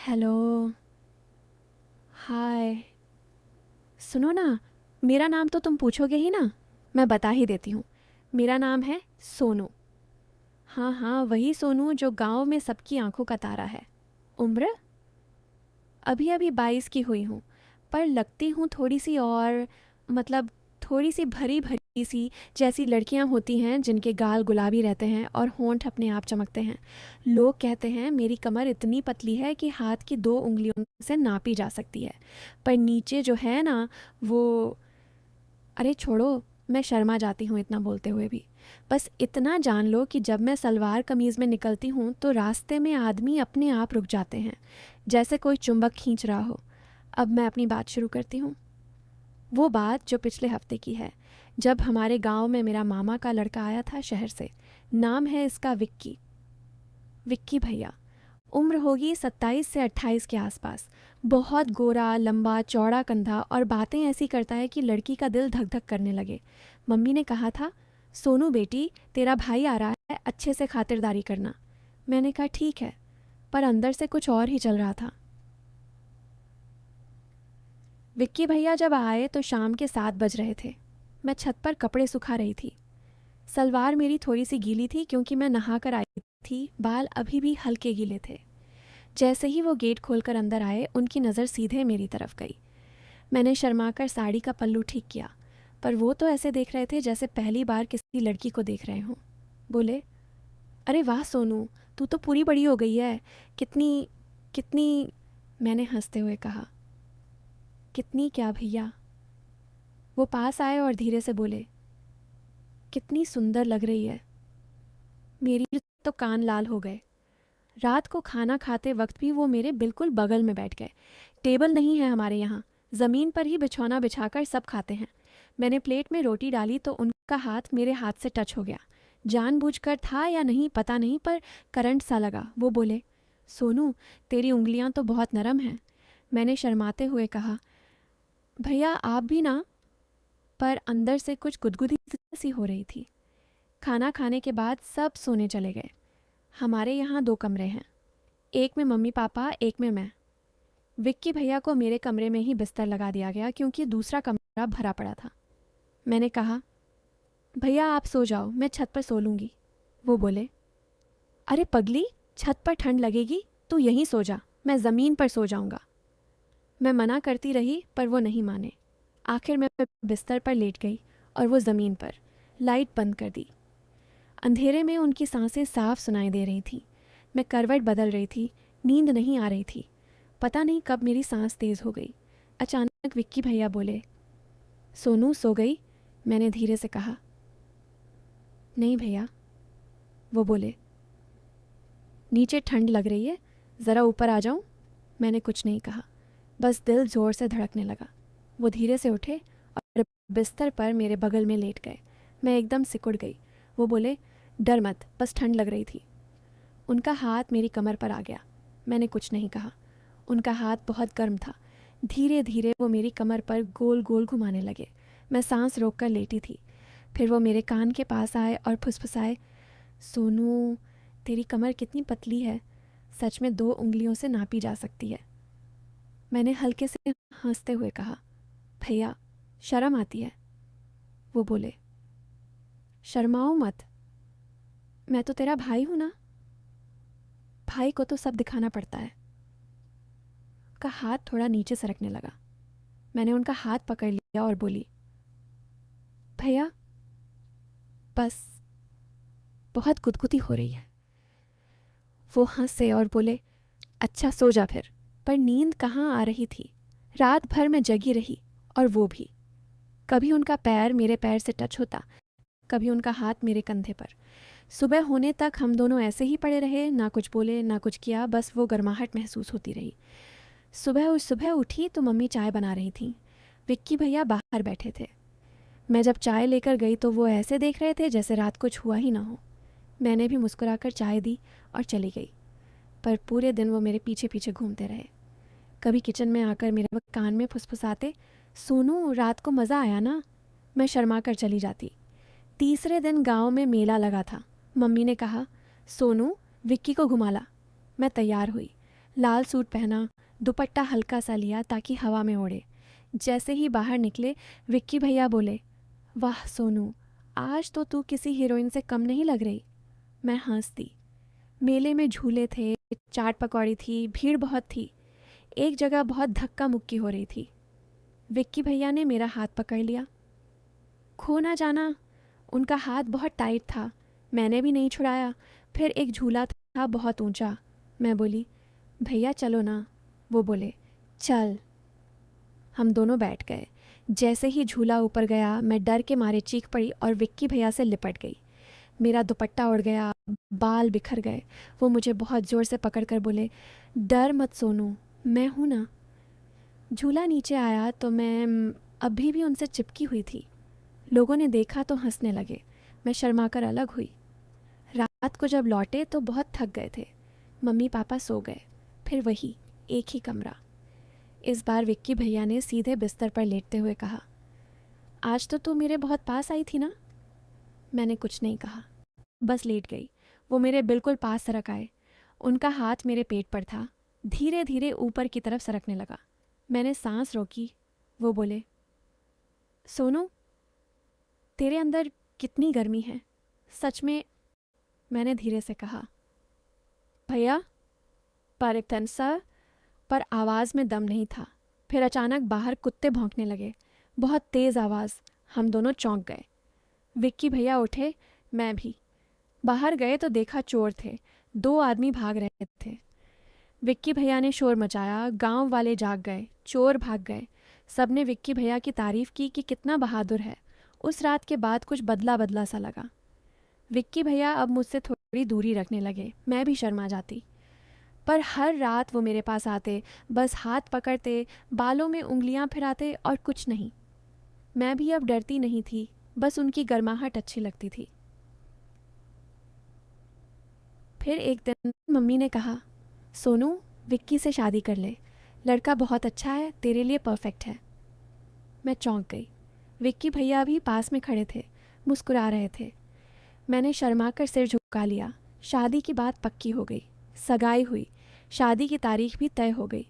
Hello. हाय। सुनो ना, मेरा नाम तो तुम पूछोगे ही ना। मैं बता ही देती हूँ। मेरा नाम है सोनू। हाँ हाँ, वही सोनू जो गांव में सबकी आंखों का तारा है। उम्र अभी अभी 22 की हुई हूँ। पर लगती हूँ थोड़ी सी और, मतलब थोड़ी सी भरी भरी सी, जैसी लड़कियाँ होती हैं जिनके गाल गुलाबी रहते हैं और होंठ अपने आप चमकते हैं। लोग कहते हैं मेरी कमर इतनी पतली है कि हाथ की 2 उंगलियों से नापी जा सकती है। पर नीचे जो है ना, वो, अरे छोड़ो, मैं शर्मा जाती हूँ इतना बोलते हुए भी। बस इतना जान लो कि जब मैं सलवार कमीज़ में निकलती हूँ तो रास्ते में आदमी अपने आप रुक जाते हैं, जैसे कोई चुंबक खींच रहा हो। अब मैं अपनी बात शुरू करती हूँ। वो बात जो पिछले हफ्ते की है, जब हमारे गांव में मेरा मामा का लड़का आया था शहर से। नाम है इसका विक्की। विक्की भैया। उम्र होगी 27 से 28 के आसपास। बहुत गोरा, लंबा चौड़ा कंधा और बातें ऐसी करता है कि लड़की का दिल धक धक करने लगे। मम्मी ने कहा था, सोनू बेटी, तेरा भाई आ रहा है, अच्छे से खातिरदारी करना। मैंने कहा ठीक है, पर अंदर से कुछ और ही चल रहा था। विक्की भैया जब आए तो शाम के 7 बज रहे थे। मैं छत पर कपड़े सुखा रही थी। सलवार मेरी थोड़ी सी गीली थी क्योंकि मैं नहा कर आई थी। बाल अभी भी हल्के गीले थे। जैसे ही वो गेट खोलकर अंदर आए, उनकी नज़र सीधे मेरी तरफ गई। मैंने शर्माकर साड़ी का पल्लू ठीक किया, पर वो तो ऐसे देख रहे थे जैसे पहली बार किसी लड़की को देख रहे हों। बोले, अरे वाह सोनू, तू तो पूरी बड़ी हो गई है। कितनी कितनी मैंने हंसते हुए कहा। कितनी क्या भैया? वो पास आए और धीरे से बोले, कितनी सुंदर लग रही है। मेरी तो कान लाल हो गए। रात को खाना खाते वक्त भी वो मेरे बिल्कुल बगल में बैठ गए। टेबल नहीं है हमारे यहाँ, ज़मीन पर ही बिछौना बिछाकर सब खाते हैं। मैंने प्लेट में रोटी डाली तो उनका हाथ मेरे हाथ से टच हो गया। जानबूझकर था या नहीं पता नहीं, पर करंट सा लगा। वो बोले, सोनू, तेरी उंगलियां तो बहुत नरम हैं। मैंने शर्माते हुए कहा, भैया आप भी ना। पर अंदर से कुछ गुदगुदी सी हो रही थी। खाना खाने के बाद सब सोने चले गए। हमारे यहाँ 2 कमरे हैं, एक में मम्मी पापा, एक में मैं। विक्की भैया को मेरे कमरे में ही बिस्तर लगा दिया गया क्योंकि दूसरा कमरा भरा पड़ा था। मैंने कहा, भैया आप सो जाओ, मैं छत पर सो लूँगी। वो बोले, अरे पगली, छत पर ठंड लगेगी, तू यहीं सो जा, मैं ज़मीन पर सो जाऊँगा। मैं मना करती रही पर वो नहीं माने। आखिर मैं बिस्तर पर लेट गई और वो ज़मीन पर। लाइट बंद कर दी। अंधेरे में उनकी सांसें साफ सुनाई दे रही थी। मैं करवट बदल रही थी। नींद नहीं आ रही थी। पता नहीं कब मेरी सांस तेज़ हो गई। अचानक विक्की भैया बोले, सोनू सो गई? मैंने धीरे से कहा, नहीं भैया। वो बोले, नीचे ठंड लग रही है, ज़रा ऊपर आ जाऊं? मैंने कुछ नहीं कहा, बस दिल ज़ोर से धड़कने लगा। वो धीरे से उठे और बिस्तर पर मेरे बगल में लेट गए। मैं एकदम सिकुड़ गई। वो बोले, डर मत, बस ठंड लग रही थी। उनका हाथ मेरी कमर पर आ गया। मैंने कुछ नहीं कहा। उनका हाथ बहुत गर्म था। धीरे धीरे वो मेरी कमर पर गोल गोल घुमाने लगे। मैं सांस रोककर लेटी थी। फिर वो मेरे कान के पास आए और फुसफुसाए, सोनू, तेरी कमर कितनी पतली है, सच में 2 उंगलियों से नापी जा सकती है। मैंने हल्के से हंसते हुए कहा, भैया शर्म आती है। वो बोले, शर्माओ मत, मैं तो तेरा भाई हूँ ना। भाई को तो सब दिखाना पड़ता है। का हाथ थोड़ा नीचे सरकने लगा। मैंने उनका हाथ पकड़ लिया और बोली, भैया बस, बहुत गुदगुदी हो रही है। वो हंसे और बोले, अच्छा सो जा फिर। पर नींद कहाँ आ रही थी। रात भर मैं जगी रही, और वो भी। कभी उनका पैर मेरे पैर से टच होता, कभी उनका हाथ मेरे कंधे पर। सुबह होने तक हम दोनों ऐसे ही पड़े रहे, ना कुछ बोले ना कुछ किया, बस वो गर्माहट महसूस होती रही। सुबह उठी तो मम्मी चाय बना रही थी। विक्की भैया बाहर बैठे थे। मैं जब चाय लेकर गई तो वो ऐसे देख रहे थे जैसे रात कुछ हुआ ही ना हो। मैंने भी मुस्कुराकर चाय दी और चली गई। पर पूरे दिन वो मेरे पीछे पीछे घूमते रहे। कभी किचन में आकर मेरे कान में फुसफुसाते, सोनू रात को मज़ा आया ना। मैं शर्मा कर चली जाती। तीसरे दिन गांव में मेला लगा था। मम्मी ने कहा, सोनू, विक्की को घुमा ला। मैं तैयार हुई। लाल सूट पहना, दुपट्टा हल्का सा लिया ताकि हवा में ओढ़े। जैसे ही बाहर निकले विक्की भैया बोले, वाह सोनू, आज तो तू किसी हीरोइन से कम नहीं लग रही। मैं हंस दी। मेले में झूले थे, चाट पकौड़ी थी, भीड़ बहुत थी। एक जगह बहुत धक्का मुक्की हो रही थी। विक्की भैया ने मेरा हाथ पकड़ लिया। खो ना जाना। उनका हाथ बहुत टाइट था, मैंने भी नहीं छुड़ाया। फिर एक झूला था बहुत ऊंचा। मैं बोली, भैया चलो ना। वो बोले, चल। हम दोनों बैठ गए। जैसे ही झूला ऊपर गया मैं डर के मारे चीख पड़ी और विक्की भैया से लिपट गई। मेरा दुपट्टा उड़ गया, बाल बिखर गए। वो मुझे बहुत ज़ोर से पकड़ कर बोले, डर मत सोनू, मैं हूँ ना। झूला नीचे आया तो मैं अभी भी उनसे चिपकी हुई थी। लोगों ने देखा तो हंसने लगे। मैं शर्माकर अलग हुई। रात को जब लौटे तो बहुत थक गए थे। मम्मी पापा सो गए। फिर वही एक ही कमरा। इस बार विक्की भैया ने सीधे बिस्तर पर लेटते हुए कहा, आज तो तू मेरे बहुत पास आई थी ना। मैंने कुछ नहीं कहा, बस लेट गई। वो मेरे बिल्कुल पास सरक आए। उनका हाथ मेरे पेट पर था, धीरे धीरे ऊपर की तरफ सरकने लगा। मैंने सांस रोकी। वो बोले, सोनू, तेरे अंदर कितनी गर्मी है सच में। मैंने धीरे से कहा, भैया। पर इतन सा, पर आवाज़ में दम नहीं था। फिर अचानक बाहर कुत्ते भौंकने लगे, बहुत तेज़ आवाज़। हम दोनों चौंक गए। विक्की भैया उठे, मैं भी। बाहर गए तो देखा चोर थे। 2 आदमी भाग रहे थे। विक्की भैया ने शोर मचाया, गांव वाले जाग गए, चोर भाग गए। सबने विक्की भैया की तारीफ की कि कितना बहादुर है। उस रात के बाद कुछ बदला बदला सा लगा। विक्की भैया अब मुझसे थोड़ी दूरी रखने लगे। मैं भी शर्मा जाती। पर हर रात वो मेरे पास आते, बस हाथ पकड़ते, बालों में उंगलियां फिराते और कुछ नहीं। मैं भी अब डरती नहीं थी, बस उनकी गर्माहट अच्छी लगती थी। फिर एक दिन मम्मी ने कहा, सोनू, विक्की से शादी कर ले, लड़का बहुत अच्छा है, तेरे लिए परफेक्ट है। मैं चौंक गई। विक्की भैया भी पास में खड़े थे, मुस्कुरा रहे थे। मैंने शर्मा कर सिर झुका लिया। शादी की बात पक्की हो गई, सगाई हुई, शादी की तारीख भी तय हो गई।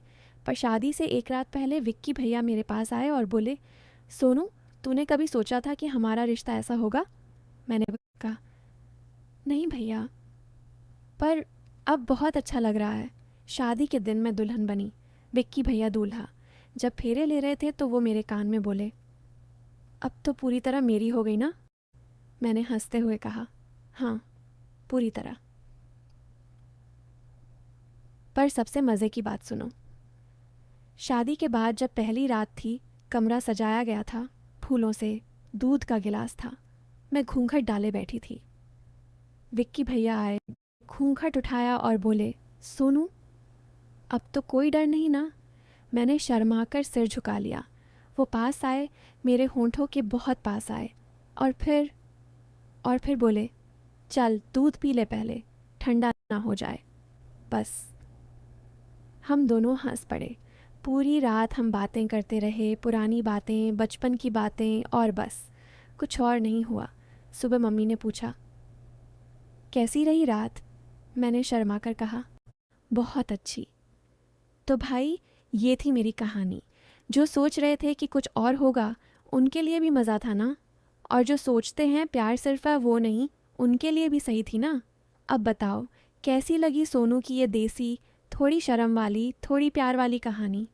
पर शादी से एक रात पहले विक्की भैया मेरे पास आए और बोले, सोनू, तूने कभी सोचा था कि हमारा रिश्ता ऐसा होगा। मैंने कहा, नहीं भैया, पर अब बहुत अच्छा लग रहा है। शादी के दिन मैं दुल्हन बनी, विक्की भैया दूल्हा। जब फेरे ले रहे थे तो वो मेरे कान में बोले, अब तो पूरी तरह मेरी हो गई ना। मैंने हंसते हुए कहा, हाँ, पूरी तरह। पर सबसे मज़े की बात सुनो। शादी के बाद जब पहली रात थी, कमरा सजाया गया था फूलों से, दूध का गिलास था। मैं घूंघट डाले बैठी थी। विक्की भैया आए, घूंघट उठाया और बोले, सोनू, अब तो कोई डर नहीं ना। मैंने शर्मा कर सिर झुका लिया। वो पास आए, मेरे होंठों के बहुत पास आए और फिर बोले, चल दूध पी ले पहले, ठंडा ना हो जाए। बस। हम दोनों हंस पड़े। पूरी रात हम बातें करते रहे, पुरानी बातें, बचपन की बातें, और बस कुछ और नहीं हुआ। सुबह मम्मी ने पूछा, कैसी रही रात। मैंने शर्मा कर कहा, बहुत अच्छी। तो भाई, ये थी मेरी कहानी। जो सोच रहे थे कि कुछ और होगा, उनके लिए भी मज़ा था ना। और जो सोचते हैं प्यार सिर्फ है वो नहीं, उनके लिए भी सही थी ना। अब बताओ, कैसी लगी सोनू की ये देसी, थोड़ी शर्म वाली, थोड़ी प्यार वाली कहानी।